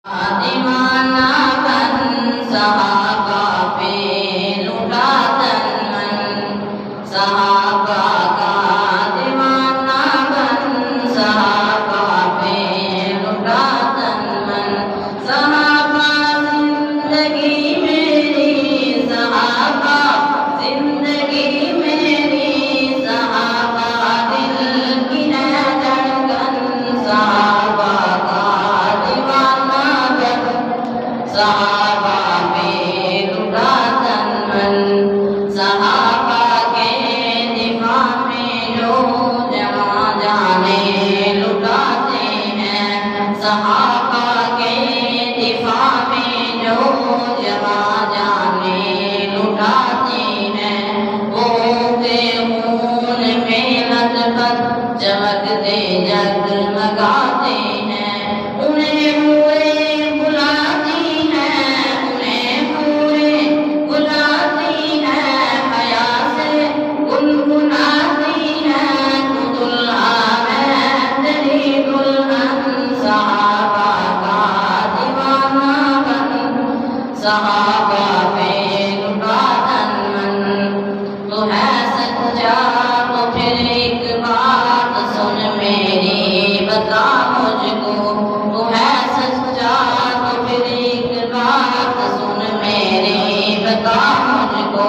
دیوانہ بن صحابہ پہ لٹا تن من، صحابہ کا دیوانہ بن صحابہ پہ لٹا تن من، صحابہ زندگی میری، صحابہ زندگی میری، صحابہ دل کی ہے دھڑکن، صحابہ کا دیوانہ صحابہ پہ لٹا تن من، صحابہ کے دفاع میں جو جہاں جانے لٹاتے ہیں، صحابہ کے دفاع میں جو جہاں جانے لٹاتے ہیں، وہ کے خون میں لطفت چمکتے جگمگاتے ہیں، انہیں صحابہ پہ لٹا تن من، تو ہے سچا تو پھر ایک بات سن میری بتا مجھ کو، تو ہے سچا تو پھر ایک بات سن میری بتا مجھ کو،